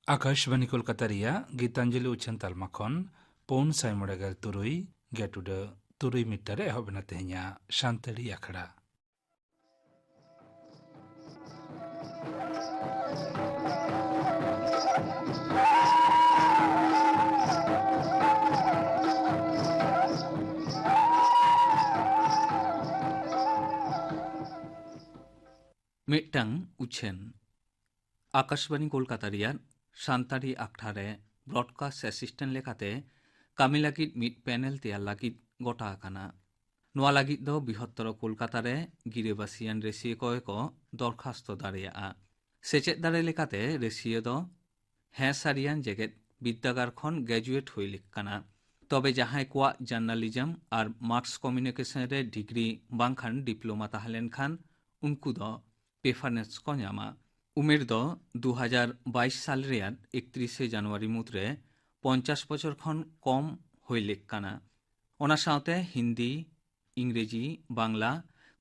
आकाशवाणी कोलकाता रिया गीतांजलि उछन तालमा खन पौन साय मोड़ेगल तुरुई गेटुड तुरुई मीटर एहबना तेहኛ शांतड़ी अखड़ा मिटang उछेन आकाशवाणी कोलकाता रियार सान्ताड़ी आखड़ारे broadcast assistant लेखाते कामी लागिद मिट पैनल तेयार लागिद गोटा आकाना नोआ लागिद दो बृहत्तर कोलकातारे गिरिबासियान रेसिए को दरखास्त दाड़ेया सेचेद दाड़े लेखाते रेसिए दो हें सारियान जेगेद बिद्दागार खन ग्रेजुएट हुई लिखकाना तबे जहां को जर्नालिज्म और मास कम्युनिकेशन रे डिग्री बांखान डिप्लोमा ताहलेन खान उनको दो पेफारनेस को ᱧᱟᱢᱟ उमेर दो 2022 साल रेयाद 31 জানুয়ারি मुद्रे 50 বছর खन कम हुई लेखकाना ओना साउते हिंदी इंग्रेजी बांगला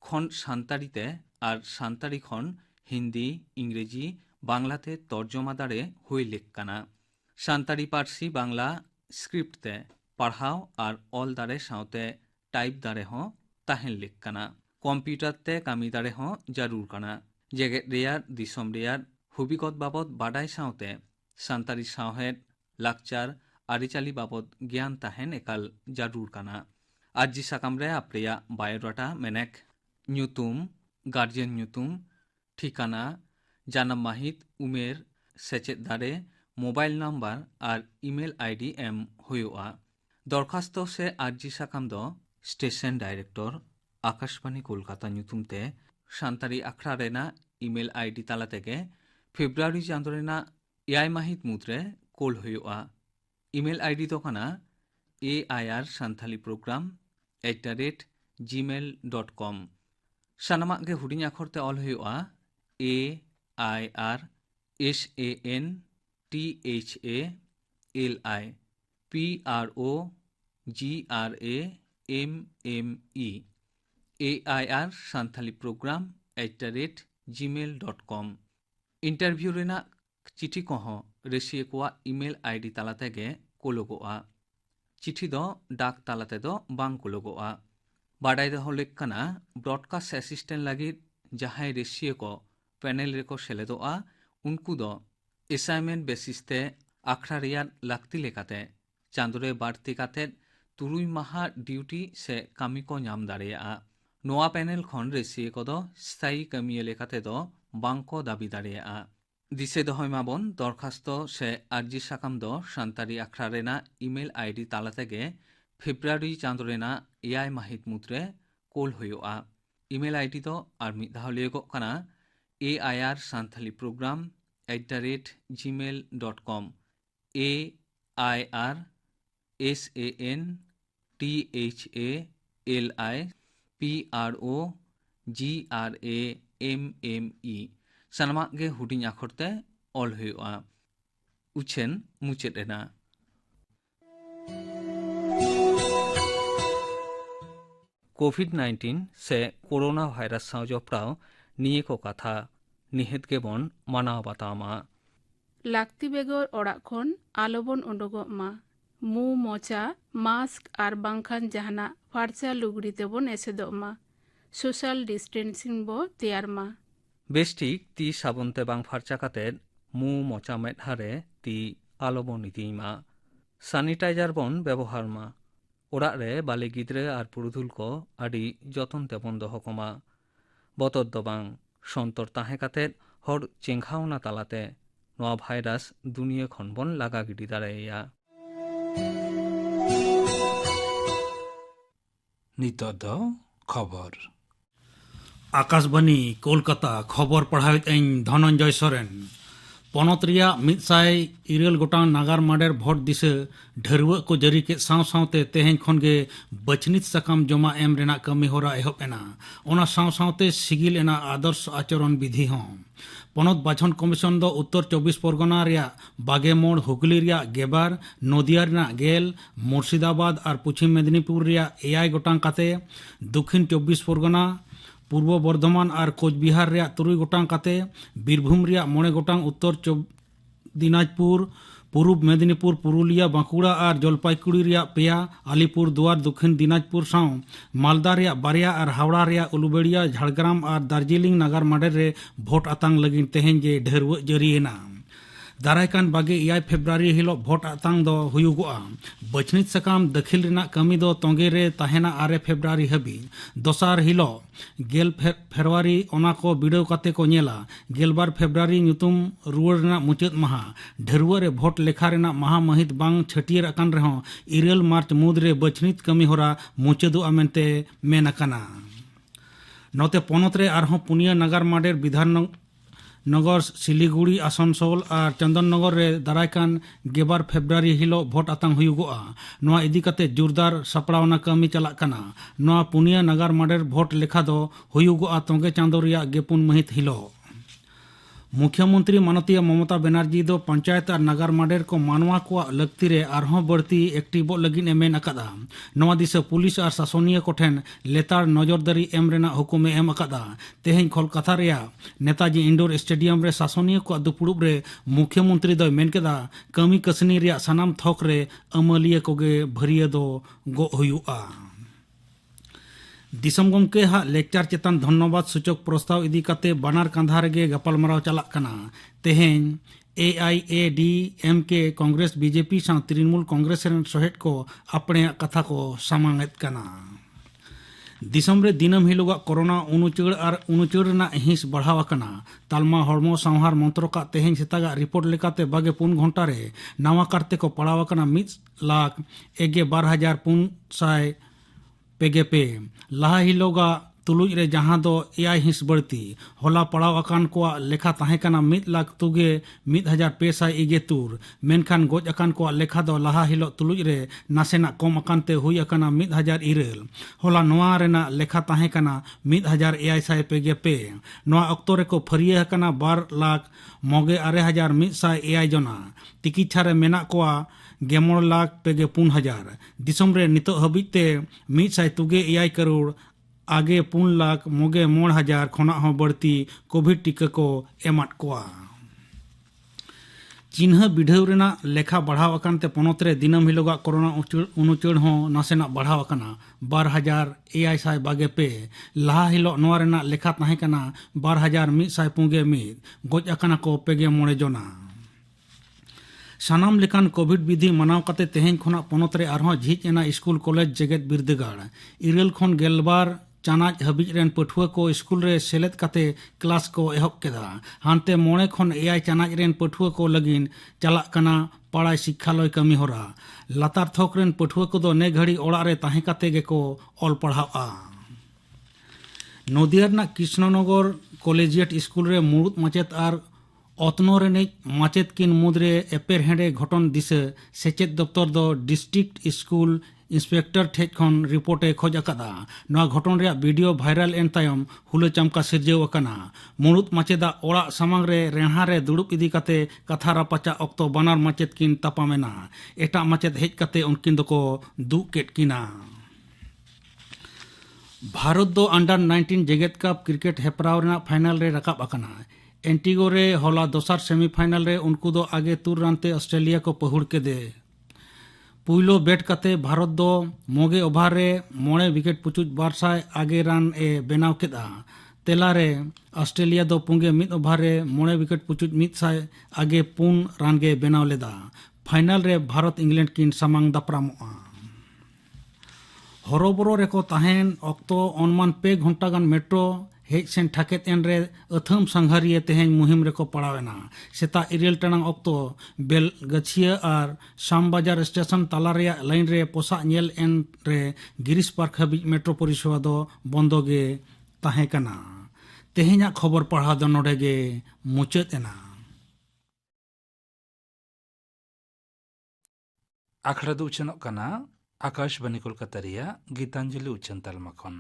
खन सान्ताड़ीते और सान्ताड़ी खन हिंदी इंग्रेजी बांगलाते तर्जमा दाड़े हुई लेखकाना सान्ताड़ी पार्सी बांगला स्क्रिप्टते पढ़ाओ और ऑल दाड़े साउते टाइप दाड़े हों ताहेन लेखकाना कम्पिउटार ते कामी दाड़े हों जरूर काना जेगेद रेयार दिसम रेयार हुबिगत बाबद बाडाय साउते सान्ताड़ी सावहेद लाकचार आरिचाली बाबद ज्ञान ताहेन एकाल जरूर काना आजी साकाम रे आपरेया बायोडाटा मेनेक ᱧᱩᱛᱩᱢ गार्जियन ᱧᱩᱛᱩᱢ ठिकाना जानम माहित उमेर सेचेद दाड़े मोबाइल नम्बर और इमेल आईडी एम हुआ दरखास्त से आजी साकाम दो स्टेशन डायरेक्टर आकाशवाणी कोलकाता ᱧᱩᱛᱩᱢते सान्ताड़ी आखड़ा रेना इमेल आईडी ताला तेगे फेब्रुआरी चांदो रेना 6 माहित मुद्रे कोल हुआ इमेल आईडी तो काना AIR सान्थाली प्रोग्राम @gmail.com सानामा के हुडिंग आखरते ऑल हुआ AIR SANTHALI AIR Santhali program @gmail.com interview रेना चिठी कहो रेसिए को इमेल आईडी ताला तेगे कोलोगोआ चिठी दो डाक तालाते दो बांग कोलोगोआ बाडाय दो लेखकाना ब्रॉडकास्ट असिस्टेंट लागिद जहां रेसिए को पैनल रेको सेलेदोआ उनको दो असाइनमेंट बेसिसते आखड़ा रेयार लाक्ति लेकाते चांदोरे बाड़ती काते 3 माहा डिउटी से कामी को ᱧᱟᱢ दाड़ेया नोआ पैनल खन रेसिए को दो स्थायी कामिये लेखाते दो बांको दाबी दाड़ेया दिसे दहयमाबन दरखास्त से आर्जी साकाम दो सान्ताड़ी आखड़ा रेना इमेल आईडी ताला तेगे फेब्रुआरी चांदो रेना 6 माहित मुद्रे कोल हुआ इमेल आईडी दो और मिद धाव लियोगोग काना AIR Santhali program @gmail.com AIR SANTHALI सानमा गे हुडिंग आखरते ऑल हुआ उछेन मुचेद एना कोविड-19 से कोरोना भाइरास साव जपड़ाव निये को कथा निहित के बन माना बातामा लाक्ति बेगर ओड़ा खन आलोबन उडोगोग मा मु मोचा मास्क और बांखान जहाना फार्चा लुगड़ी तेबन एसेदोग मा सोशल डिस्टेंसिंग बो तैयार मा बेस्टिक ती साबुनते बांग फार्चा काते मु मोचा मेदहारे ती आलोबन इदिमा सैनिटाइजार बन व्यवहार मा ओड़ा रे बाले गिद्रे और पुरुधुल को आदि जतन तेबन दोहकमा बतर दो बांग सन्तर ताहे काते हर चेंघावना तालाते नोआ भाइरास दुनिया खन बन लागा गिडी दाड़ाया नितो दो खबर आकाशवाणी कोलकाता खबर पढ़ावित धनंजय सोरेन पनत रिया 100 गोटांग नागार माडेर भोट दिशा ढेरवा को जारी के सावते तेहें खनगे बचनित साकाम जमा एम रेना कमी होरा एहब एना ओना सावते सिगिल एना आदर्श आचरण विधि हों पनत बाछन कमिशन दो उत्तर 24 परगना रिया बागे मोड़ हुगली रिया गेबार नदिया रिया गेल मुर्शिदाबाद और पश्चिम मेदिनीपुर रिया 6 गोटांग काते दक्षिण 24 परगना पूर्व बर्धमान और कोचबिहार रिया 3 गोटांग काते बीरभूम रिया 9 गोटांग उत्तर दिनाजपुर पूर्व मेदिनीपुर पुरुलिया बांकुड़ा और जलपाईगुड़ी रेया पेया अलीपुर दुआर दक्षिण दिनाजपुर साव मालदा रेया बारिया और हावड़ा रेया उलुबेड़िया झाड़ग्राम और दार्जिलिंग नागार माडे रे भोट आतांग लगिन तेहें जे ढेरव जरिएना दारायकान 22 फेब्रुआरी हिलो भोट आतांग दो हुयुगोआ बचनित सकाम दखिल रेना कमी दो तोंगे रे ताहेना 8 फेब्रुआरी हबी दोसार हिलो 10 फेब्रुआरी ओना को बिडो काते को नेला 12 फेब्रुआरी ᱧᱩᱛᱩᱢ रुआड़ रेना मुचाद महा ढेरुआ रे भोट लेखा रेना महा महित बांग छटियर अकान रेहो 9 मार्च मुद रे बचनित कमी होरा मुचादुआ मेनते मेन अकाना नोते पोनोत रे आरहों पुनिया नगर माडेर विधान नगर सिलीगुड़ी आसनसोल और चंदननगर रे दारायकान 12 फेब्रुआरी हिलो भोट आतांग हुयुगोआ नोआ इदी कते जोरदार सपड़ावना कमी चलाक कना नोआ पुनिया नगर माडेर भोट लेखा दो हुयुगोआ तोंगे चांदो रिया 9 महित हिलो मुख्यमंत्री माननीय ममता बनर्जी दो पंचायत और नगर माडेर को मानवा को लगती रे आरहों बढ़ती एक्टिवो लगिन एमेन अकादा नवा दिस पुलिस और शासनीय कोठेन लेतार नजरदारी एम रेना हुकुमे एम अकादा तेहें कोलकाता रेया नेताजी इंडोर स्टेडियम रे शासनीय को दुपुड़ुब रे मुख्यमंत्री दो मेन केदा कमी कसनी रेया सनाम थोक रे अमलिया कोगे भरिया दो गो हुयुआ दिसम गमके हा लेक्चर चेतन धन्यवाद सूचक प्रस्ताव इदी कते बानार कांधा रेगे गपालमाराव चलाक कना तेहें AIADMK कांग्रेस बीजेपी सा तृणमूल कांग्रेस रेन सहेट को अपने कथा को सामांगत कना दिसम रे दिनम हिलोगा कोरोना उनुचड़ ना हिंस बढ़ाव कना तालमा हड़मो संहार मंत्र का तेहें सेतागा रिपोर्ट लेकाते 24 घंटा रे नवा करते को पड़ाव कना 1,12,400 पेगेपे लाहा हिलोगा तुलुज रे जहां दो एआई हिंस बढ़ती होला पड़ाव अकान को लेखा ताहे कना 1,00,1,500 मेनखान गोज अकान को लेखा दो लाहा हिलो तुलुज रे नासेना कम अकानते हुई अकाना 1,000 होला नोआ रेना लेखा ताहे कना 1,000 पेगेपे नोआ अक्तो रे को फरिया कना 2,09,100 जना तिकिछा रे मेना को 11,04,000 दिसम रे नितो हबिते 100 करोड़ आगे 4,09,000 खना हो बढ़ती कोविड टीका को एमाट कोआ चिन्ह बिढाव रेना लेखा बढ़ाव अकानते पोनोत रे दिनम हिलोगा कोरोना उनुचड़ हो नासेना बढ़ाव अकाना 12,122 लाहा हिलो नोआ रेना लेखा ताहे कना 12,151 गोज अकाना को 9 जना सानाम लेकान कोविड विधि मनाव कते तेहें खोना पोनोत रे आरहों झिज एना स्कूल कॉलेज जेगेत बिरदगाड़ 9 खन 11 चानाच हबिज रेन पठुआ को स्कूल रे सेलेद कते क्लास को एहब केदा हानते 9 खन 9 चानाच रेन पठुआ को लगिन चलाक कना पढ़ाई शिक्षालय कमी होरा लातार थोक रेन पठुआ को दो ने घड़ी ओड़ा रे ताहे कते गे को ऑल पढ़ावा नदिया ना कृष्णनगर कॉलेजिएट स्कूल रे मुरुद माचेत और अतनो रेने माचेत किन मुद्रे एपेर हेडे घटन दिसे सेचेत दफ्तर दो डिस्ट्रिक्ट स्कूल इंस्पेक्टर ठेज खन रिपोर्टे खोज अकादा नवा घटन रे वीडियो वायरल एन तायम हुले चमका सिरजेव अकाना मुरुद माचेदा ओड़ा सामांग रे रेहा रे दुड़ुब इदी कते कथा रापाचा अक्तो बनार माचेत किन तापामेना एटा माचेत हेज कते उनकिन दको दुक केट किना भारत दो अंडर 19 जेगेत कप क्रिकेट हेपराव रेना फाइनल रे रकाब अकाना एंटीगो रे होला दोसर सेमीफाइनल रे उनको दो आगे तुर रानते ऑस्ट्रेलिया को पहुड़ के दे पुइलो बैट कते भारत दो मोगे ओभार रे 9 विकेट पुचुज 200 आगे रान ए बेनाव केदा तेला रे ऑस्ट्रेलिया दो पुंगे 1 ओभार रे 9 विकेट पुचुज 100 आगे 4 रान गे बेनाव लेदा फाइनल रे भारत इंग्लैंड किन सामांग दापरामोआ हरोबरो रे को ताहेन अक्तो अनमान 2 घंटा गान मेट्रो हेज सेन ठाकेत एन रे अथम संघारिये तेहें मुहिम रेको पड़ावेना सेता 9 टाणांग अक्तो बेल गछिया और शाम बाजार स्टेशन ताला रेया लाइन रे पोसा नेल एन रे गिरीश पार्क हबिज मेट्रो परिसेवा दो बंदो गे ताहे कना तेहेंया खबर पढ़ा दो नोडे गे मुचाद एना आखड़ा दो उछनोक कना आकाशवाणी कोलकाता रिया गीतांजलि उछन तालमा खन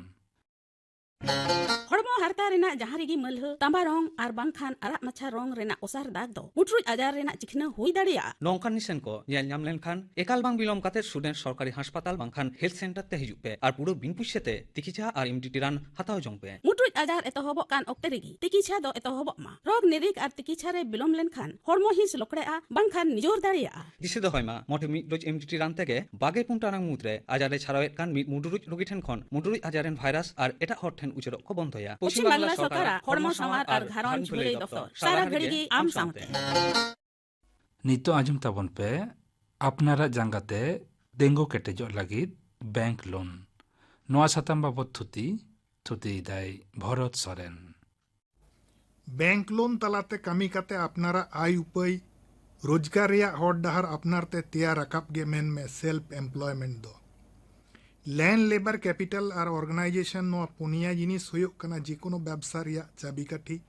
harta rena jahan regi malhe tamba rong ar bangkhan arak macha rong rena osar dag do mutruj ajar rena chikna hui daria nongkan nisen ko nyel nyam lenkhan ekal bang bilom kate student sorkari haspataal bangkhan health center te hijuk pe ar puro bin pushete tikicha ar immunity ran hataw jong pe mutruj ajar etohobok kan okte regi tikicha do etohobok ma rog nirik ar tikicha re bilom lenkhan hormo his lokre a bangkhan nijor daria dise do hoyma mote mi doj immunity ran tege bage puntarang mutre ajare chharawet kan mi muduruj rogi then khon muduruj ajaren virus ar eta hot then ucherok ko bondhoya পশ্চিম বাংলা সরকার হরমো সমাজ আর ঘারঞ্জ ভুলই দপ্তর সারা ঘড়িগি আম সামতে Nito ajum tabon pe apnara jangate dengo ketejo lagit bank loan. Noa satam babot thuti dai Bharat Soren. Bank loan तलाते कमी काते अपनारा आय उपाय रोजगार रिया हर डहार अपनारते तैयार रकाब गे मेन में सेल्फ एम्प्लॉयमेंट दो लैंड लेबर कैपिटल और ऑर्गेनाइजेशन नो पुनिया जिनिस हुयुक कना जेकोनो व्यवसा रिया चाबिकाठी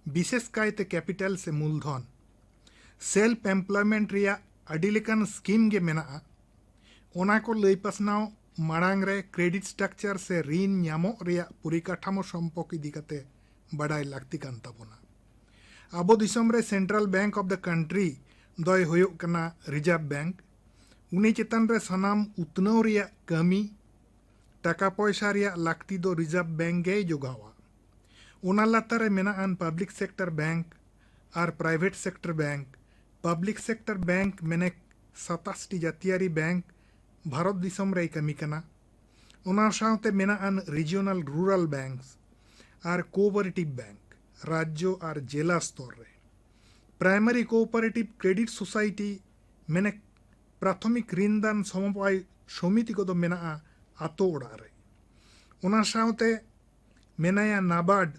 विशेष कायते कैपिटल से मूलधन सेल्फ एम्प्लॉयमेंट रिया अडी लेकन स्कीम गे मेना ओना को लई पासनाव मारांग रे क्रेडिट स्ट्रक्चर से ऋण ᱧᱟᱢᱚᱜ रिया परिकाठामो सम्पर्क इदी काते बड़ाई लाक्ति कान ताबोना आबो दिसम रे central bank of the country दय हुयुक कना रिजर्व बैंक उनी चेतन रे सनाम उतनव रिया कमी टाका पैसा रिया लाक्ति दो रिजर्व बैंक गे जोगावा ओना लातार रे मेना अन पब्लिक सेक्टर बैंक और private sector bank public sector bank मेने 27 टी जातियारी बैंक भारत दिसम रे कमी कना ओना साउते मेना अन रीजनल रूरल बैंक्स और कोऑपरेटिव बैंक राज्य और जिला स्तर रे प्राइमरी कोऑपरेटिव क्रेडिट सोसाइटी मेने प्राथमिक ऋणदान समवाय समिति को मेना आतो ओड़ा रे ओना साउते मेनाया नाबार्ड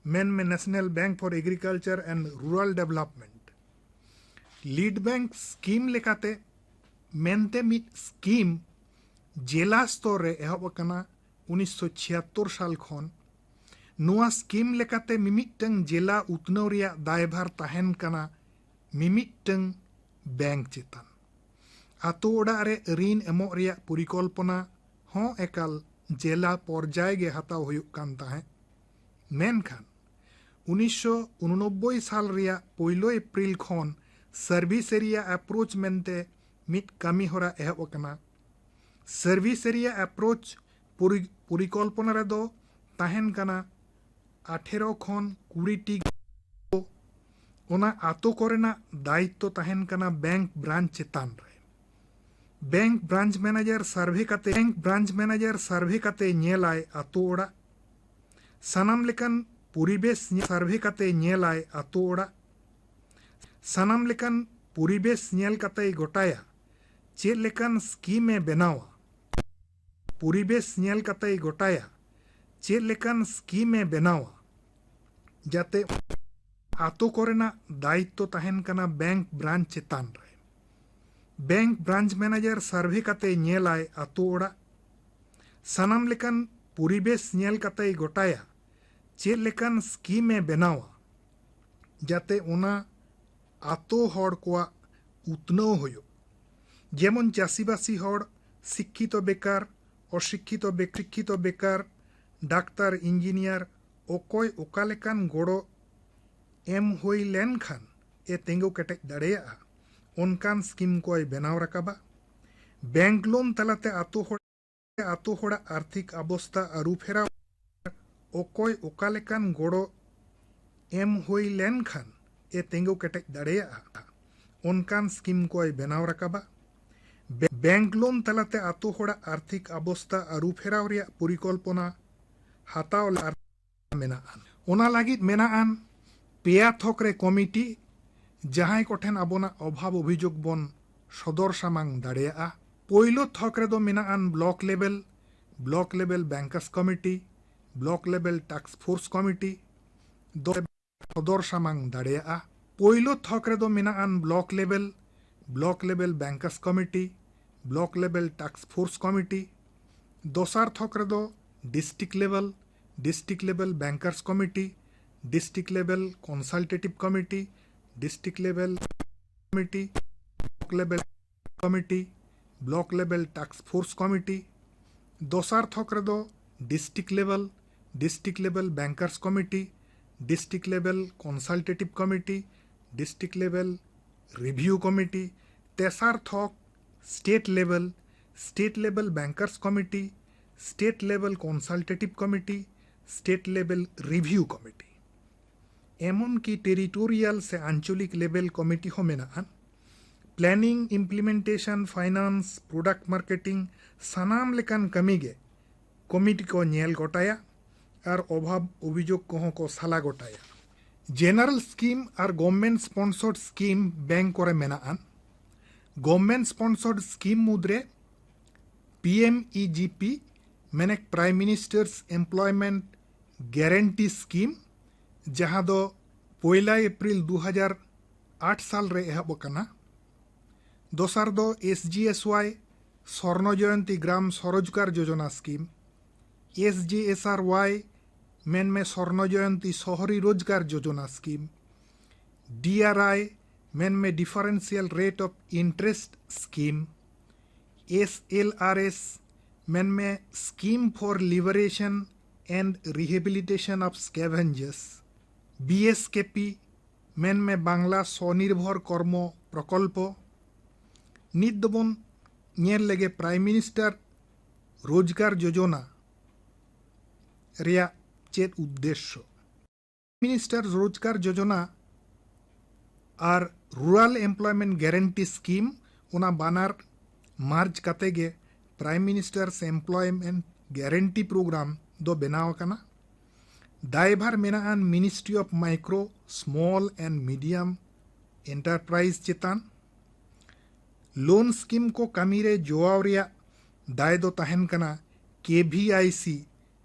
मेन में national bank for agriculture and rural development lead bank scheme लेकाते मेनते मिट स्कीम जिला स्तर रे एहब कना 1976 साल खन नुआ स्कीम लेकाते मिमिटंग जिला उतनव रिया दायभार ताहेन कना मिमिटंग बैंक चेतन आतो ओड़ा रे ऋण एमो रिया परिकल्पना हों एकाल जिला पर्याय गे हताव हुयुक कान ताहे मेनखान 1989 साल रिया पहिलो एप्रिल खन सर्विस एरिया अप्रोच मेनते मिट कमी होरा एहब कना सर्विस एरिया अप्रोच परिकल्पना रे दो ताहेन कना 18 खन 20 टी ओना आतो कोरेना दायित्व ताहेन कना बैंक ब्रांच चेतान रे बैंक ब्रांच मैनेजर सर्वे काते नेलाय आतो ओड़ा सनाम लेकन परिवेश सर्वे काते नेलाय आतो ओड़ा सनाम लेकन परिवेश नेल काते गोटाया चेद लेकन स्कीमे बनावा परिवेश नेल काते गोटाया चेद लेकन स्कीमे बनावा जाते आतो कोरेना दायित्व ताहेन कना बैंक ब्रांच चेतान रे बैंक ब्रांच मैनेजर सर्वे काते नेलाय आतो ओड़ा सनाम लेकन परिवेश नेल काते गोटाया चेद लेकन स्कीमे बनावा जाते ओना आतो हड़ कोआ उतनव होयो जेमन चासीबासी हड़ शिक्षित बेकार अशिक्षित बेकार डाक्तार इंजिनियर ओकोय ओका लेकान गोड़ो एम होई लेन खान ए तेंगो केटेज दाड़ेया ओनकान स्कीम कोय बनाव रकाबा बैंक लोन तलाते आतो होड़ा आर्थिक अवस्था आरुफेरा ओकोय ओका लेकान गोड़ो एम होई लेन खान ए तेंगो केटेज दाड़ेया ओनकान स्कीम कोय बनाव रकाबा बैंक लोन तलाते आतो होड़ा आर्थिक अवस्था आरुफेराव रिया परिकल्पना हाताव मेना ओना लागित मेना आन पेया थक रे कमिटी जहां कोठेन आबोना अभाव अभियोग बन सदर सामांग दाड़ेया पहिलो थक रे दो मेना आन block level bankers committee block level task force committee दो सदर सामांग दाड़ेया पहिलो थक रे दो मेना आन block level bankers committee block level task force committee दोसार थक रे दो district level bankers committee district level consultative committee district level committee block level task force committee दोसार थक रे दो district district level bankers committee, district level consultative committee, district level review committee, तेसार थक state level bankers committee, state level consultative committee, state level review committee, एमन की territorial से आंचलिक लेवल कमिटी हो मेना। Planning, implementation, finance, product marketing सानाम लेकान कमी गे कमिटी को नेल गोटाया और अभाव अभियोग को साला गोटाया। जेनारेल स्कीम और गवर्नमेंट स्पॉन्सर्ड स्कीम बैंक करे मेना। गवर्नमेंट स्पॉन्सर्ड स्कीम मुद्रे PMEGP मैंने prime minister's employment guarantee scheme जहां दो 1 एप्रिल 2008 साल रे एहब कना। दोसार दो SGSY स्वर्ण जयंती ग्राम स्वरोजगार योजना स्कीम, SGSRY मेन में स्वर्ण जयंती शहरी रोजगार योजना स्कीम, DRI मेन में differential rate of interest scheme, SLRS मेन में scheme for liberation and rehabilitation of scavengers, BSKP मेन में बांग्ला स्वनिर्भर कर्म प्रकल्प। नित दबन नेल लगे प्राइम मिनिस्टर रोजगार योजना रिया चेत उद्देश्य। मिनिस्टर रोजगार योजना और रूरल एम्प्लॉयमेंट गारंटी स्कीम उना बानार मार्च काते गे prime minister's employment guarantee program दो बनाव कना। दायभार मेनान ministry of micro small and medium enterprise चेतान। Loan scheme को कामी रे जोआव रिया दाय दो तहन कना KVIC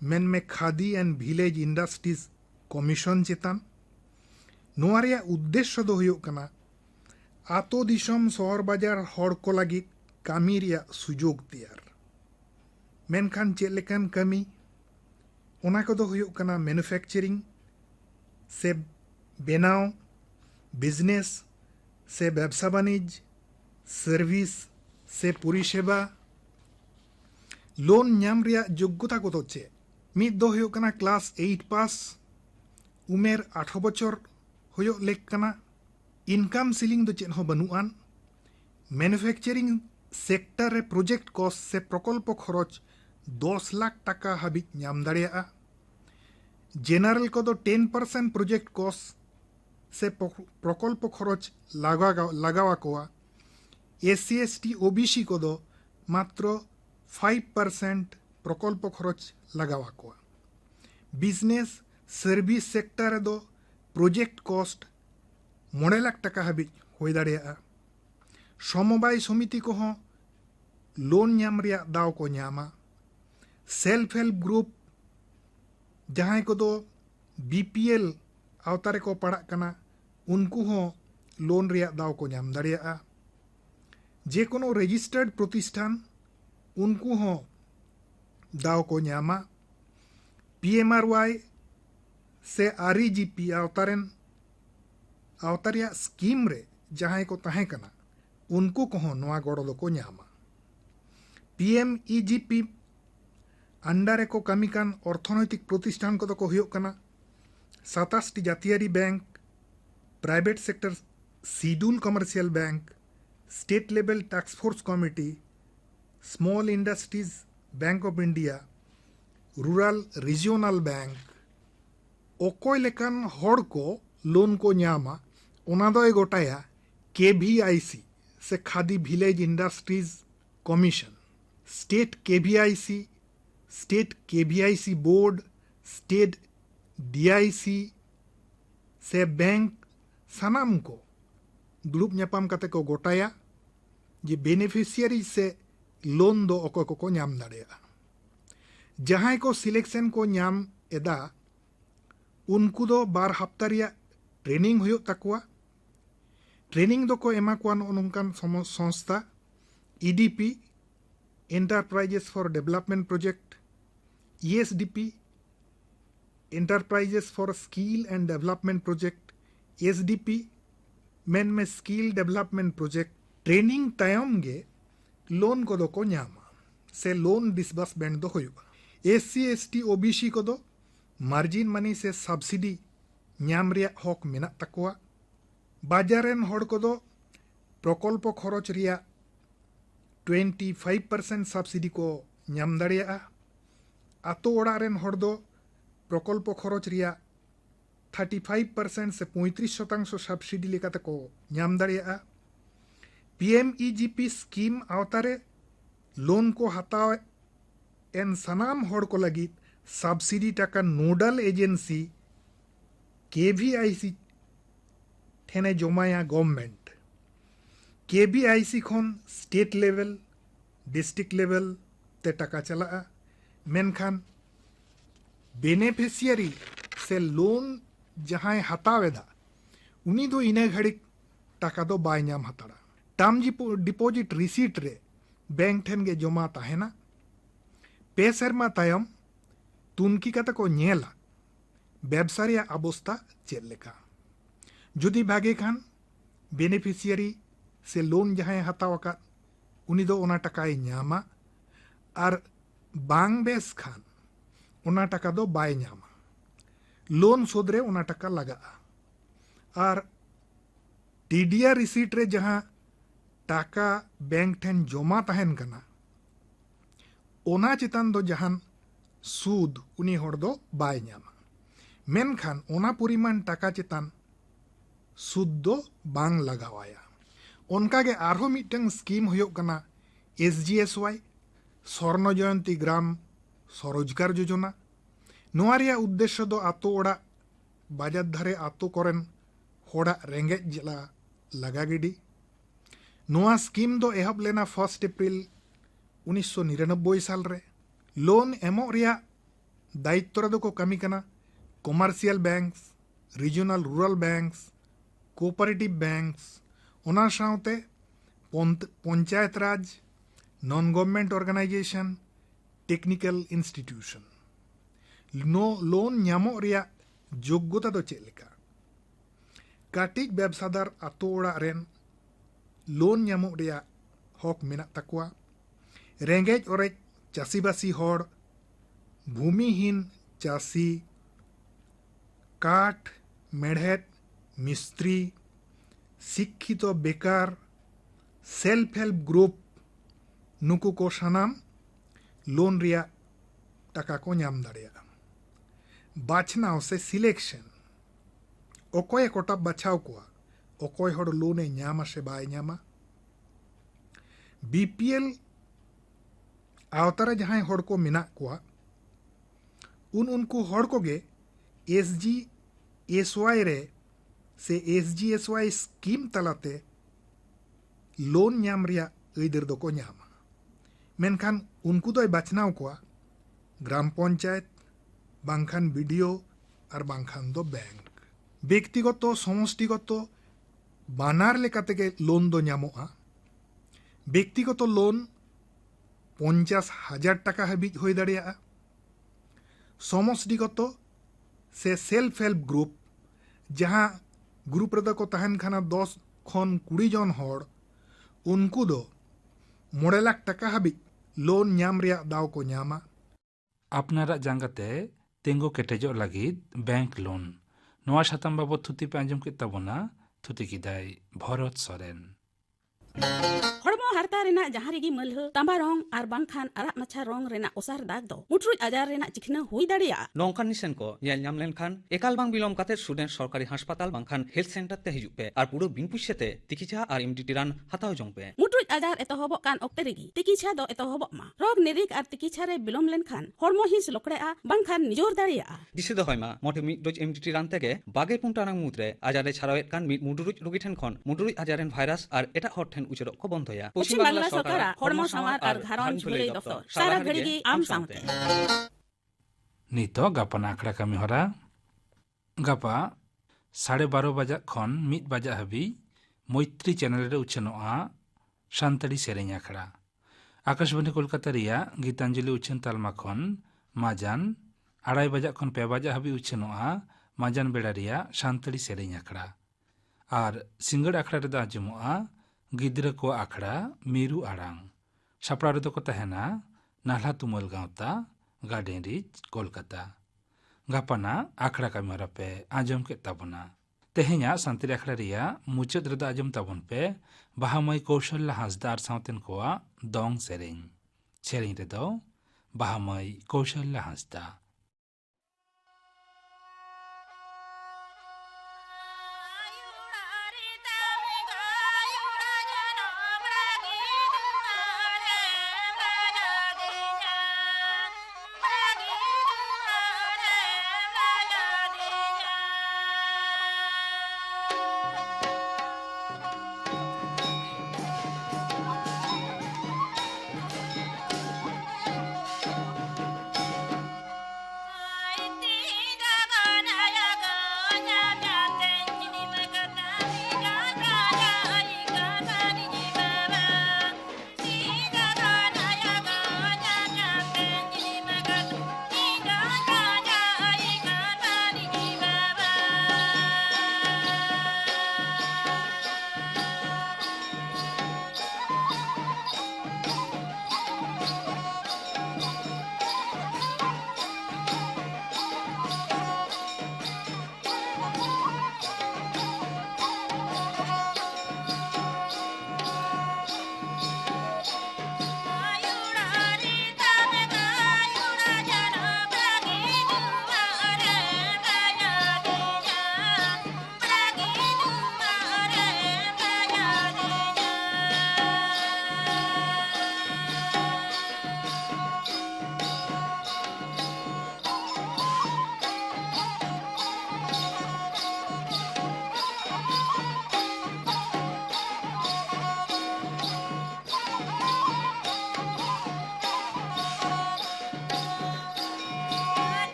मेन में Khadi and village industries commission चेतान। नोआ रिया उद्देश्य दो हुयो कना आतो दिसम शहर बाजार हड़ को लगी कामी रिया सुजोग तैयार। मेनखान चेक लेकान कामी ओना को दो हुयो कना मैन्युफैक्चरिंग से बेनाव, बिजनेस से व्यवसा वाणिज्य, सर्विस से परिसेवा। लोन नाम रिया योग्यता को तो चे मिद दो हुयो कना क्लास 8 पास, उमेर 18 बछर हुयो लेक कना। इनकम सीलिंग दो चेन हो बनुआन। मैन्युफैक्चरिंग सेक्टर रे प्रोजेक्ट कॉस्ट से प्रकल्प खरच 10 लाख टाका हाबी नाम दाड़िया। जेनारेल को दो 10% प्रोजेक्ट कॉस्ट से प्रकल्प खरच लगावा कोआ। SC ST OBC को दो मात्र 5% प्रकल्प खरच लगावा कोआ। बिजनेस सर्विस सेक्टर दो प्रोजेक्ट कॉस्ट 9 लाख टाका हाबी होई दाड़िया। समवाय समिति को हो लोन नाम रिया दाव को नामा। सेल्फ हेल्प ग्रुप जहां को दो BPL आवतारे को पड़ा कना उनको हो लोन रिया दाव को नाम दाड़िया। जे कोनो रजिस्टर्ड प्रतिष्ठान उनको हो दाव को नामा। PMRY से REGP आवतारिया स्कीम रे जहां को तहें कना उनको कहो नवा गड़ो दो को नामा। PMEGP अंडारे को कामी कान अर्थनैतिक प्रतिष्ठान को दो को हुयो कना 27 टी जातियारी bank, private sector scheduled commercial bank, state level task force committee, small industries bank of India, rural regional bank. ओकोय लेकान हड़ को लोन को नामा ओना दो गोटाया KVIC से khadi village industries commission, state KVIC board, state DIC से बैंक सानाम को दुड़ुब ᱧᱟᱯᱟᱢ कते को गोटाया जे बेनिफिशियरी से लोन दो अकोय को नाम दाड़ेया। जहां को सिलेक्शन को नाम एदा उनको दो 2 हफ्ता रिया ट्रेनिंग हुयो तकवा। ट्रेनिंग दो को एमा को नोंकान संस्था EDP enterprises for development project, ESDP enterprises for skill and development project, SDP main में स्किल डेवलपमेंट प्रोजेक्ट। ट्रेनिंग तायम गे लोन को दो को नामा से लोन डिसबर्समेंट दो हुयो। SC ST OBC को दो मार्जिन मनी से सब्सिडी ᱧᱟᱢ ᱨᱮᱭᱟᱜ ᱦᱚᱠ ᱢᱮᱱᱟᱜ ᱛᱟᱠᱚᱣᱟ। ᱵᱟᱡᱟᱨ ᱨᱮᱱ ᱦᱚᱲ ᱠᱚᱫᱚ ᱯᱨᱚᱠᱚᱞᱯᱚ ᱠᱷᱚᱨᱚᱪ ᱨᱮᱭᱟᱜ 25% ᱥᱟᱵᱥᱤᱰᱤ ᱠᱚ ᱧᱟᱢ ᱫᱟᱲᱮᱭᱟᱜᱼᱟ। ᱟᱛᱳ ᱚᱲᱟᱜ ᱨᱮᱱ ᱦᱚᱲ ᱫᱚ ᱯᱨᱚᱠᱚᱞᱯᱚ ᱠᱷᱚᱨᱚᱪ ᱨᱮᱭᱟᱜ 35% से 35% सब्सिडी लेकाते को ᱧᱟᱢ ᱫᱟᱲᱮᱭᱟᱜᱼᱟ। PMEGP स्कीम आवतारे लोन को हताव एन सनाम हॉड़ को लगी सब्सिडी टाका नोडल एजेंसी KVIC ठेने जमाया गवर्नमेंट। KVIC खन स्टेट लेवल डिस्ट्रिक्ट लेवल ते टाका चला मेनखान बेनिफिशियरी से लोन जहां हतावेदा उनी दो इने घड़ी टाका दो बाय ᱧᱟᱢ हताड़ा। टर्म डिपोजिट रिसीट रे बैंक ठेन गे जमा ताहेना। पे सेरमा तायम तुनकी कता को ñेला व्यवसा रिया अवस्था चेद लेका। जुदी भागे खान बेनिफिशियरी से लोन जहां हतावका उनी दो ओना टाकाय ñामा और बांग बेस खान ओना टाका दो बाय ñामा। लोन शोध रे ओना टाका लगा और TDR रिसीट रे जहां टाका बैंक ठेन जमा तहन कना ओना चितान दो जहान सूद उनी होड़ दो बाय ñामा। मेनखान ओना परिमाण टाका चितान सूद दो बांग लगावाया। उनका के आरहो मिटंग स्कीम होयोग कना SGSY स्वर्ण जयंती ग्राम स्वरोजगार योजना। नोआ रिया उद्देश्य दो आतो ओड़ा बाजार धारे आतो कोरेन होड़ा रेंगेज जिला लगा गिडी। नोआ स्कीम दो एहब लेना 1 अप्रैल 1999 साल रे। लोन एमो रिया दायित्व रे दो को कमी कना commercial banks, regional rural banks, cooperative banks, ओना साउते panchayat raj, non government organization, technical institution. नो लोन ᱧᱟᱢᱚᱜ ᱨᱮᱭᱟᱜ যোগ্যতা ᱫᱚ ᱪᱮᱫ ᱞᱮᱠᱟ? ᱠᱟᱹᱴᱤᱡ ᱵᱮᱵᱥᱟᱫᱟᱨ ᱟᱛᱳ ᱚᱲᱟᱜ ᱨᱮᱱ लोन ᱧᱟᱢᱚᱜ ᱨᱮᱭᱟᱜ हक मेनाᱜ ᱛᱟᱠᱚᱣᱟ। रेंगेज ओरेज चासीबासी हॉड़, भूमिहीन चासी, काठ मेढ़ेद मिस्त्री, शिक्षित बेकार, सेल्फ हेल्प ग्रुप नुकु को सानाम लोन रिया टाका को ᱧᱟᱢ दाड़िया। बाछनाव से सिलेक्शन ओकोय कोटा बचाव कोआ ओकोय हॉड़ लोने ᱧामा से बाय ᱧामा। BPL आवतारा जहां हॉड़ को मिना कोआ उनको हॉड़ को गे SGSY रे से SGSY स्कीम तलाते लोन ᱧᱟᱢ रिया अइदर दो को ᱧामा। मेनखान उनको दो बचनाव कोआ ग्राम पंचायत बांखान BDO और बांखान दो बैंक। व्यक्तिगत समष्टिगत बानार लेकाते के लोन दो ᱧामोआ। व्यक्तिगत लोन 50,000 टाका हाबिज होय दाड़ियाआ। समष्टिगत से सेल्फ हेल्प ग्रुप जहां ग्रुप रे को तहन खाना 10 खन 20 जन हॉड़ उनको दो 9 लाख टाका हाबिज लोन ᱧᱟᱢ ᱨᱮᱭᱟᱜ दाव को ᱧᱟᱢᱟ। ᱟᱯᱱᱟᱨᱟᱜ ᱡᱟᱸᱜᱟᱛᱮ ᱛᱤᱸᱜᱩ ᱠᱮᱴᱮᱡᱚᱜ ᱞᱟᱹᱜᱤᱫ ᱵᱮᱝᱠ ᱞᱳन। ᱱᱚᱣᱟ ᱥᱟᱛᱟᱢ ᱵᱟᱵᱚᱫ ᱛᱷᱩᱛᱤ ᱯᱮ ᱟᱸᱡᱚᱢ ᱠᱮᱫ ᱛᱟᱵᱚᱱᱟ। ᱛᱷᱩᱛᱤ ᱠᱮᱫᱟᱭ ᱵᱷᱚᱨᱚᱛ ᱥᱚᱨᱮᱱ। हड़मो हरता रेना जहां रेगी मलह तांबा रंग और बांखान अराग मच्छा रंग रेना ओसार दाग दो मुट्रुज आजार रेना चिकना हुई दाड़िया। नौकान निसेन को येल ᱧᱟᱢ ᱞᱮᱱᱠᱷᱟᱱ एकाल बांग बिलोम काते स्टूडेंट सरकारी हासपाताल बांखान हेल्थ सेंटर ते हिजुग पे और पूरा बिन पुइसेते तिकिछा और इमिडिटी रान हताव जंग पे। मुट्रुज आजार एतहबक कान ऑक्टे रेगी तिकिछा दो एतहबक मा रोग निरिक और तिकिछा रे बिलोम लेनखान हड़मो हिस लोकड़ेआ बांखान निजोर दाड़िया। दिसे दो हयमा मोटे मिड डोज इमिडिटी रान तेगे 22 टानांग मुद्रे आजारे छाड़ावेत कान मिड मुडुरुज रोगी ठेन खन मुडुरुज आजारेन भाइरास और एटा हट ठेन उचरक को बंधया। पश्चिम बांग्ला सरकार हड़मो संवार और घारंज भलाई दफ्तर सारा घड़ी गी आम साउते। नितो गापा आखड़ा कमी हरा गापा 12:30 बजा खन 1 बजा हाबी मैत्री चैनल रे उछनोआ सान्ताड़ी सेरेñ आखड़ा। आकाशवाणी कोलकाता रिया गीतांजलि उछन तालमा खन माजान 2:30 बजा खन 2 बजा हाबी उछनोआ माजान बेड़ा रिया सान्ताड़ी सेरेñ आखड़ा। और सिंगड़ आखड़ा रे दा आंजमोआ गिद्रा को आखड़ा मीरू आड़ांग। सापड़ा रे को तहना नाल्हा तुमल गांवता गार्डन रिच कोलकाता। गापाना आखड़ा कमी हरा पे आजम के ताबना तेहेnya सान्तिरी आखड़ा रिया मुचाद रेदा आजम ताबन पे बाहामय कौशल हासदार सावतेन कोआ दong सेरें सेरें रेदो बाहामय कौशल Hansda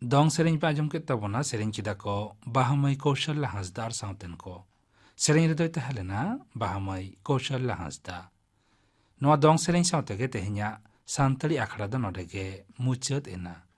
dong sereng pa ajam ke tabona sereng chida ko bahamai kaushal hasdar sauten ko sereng redo tahelena bahamai kaushal hasda no dong sereng saute ge tehnya santali akhara da nodege muchat ena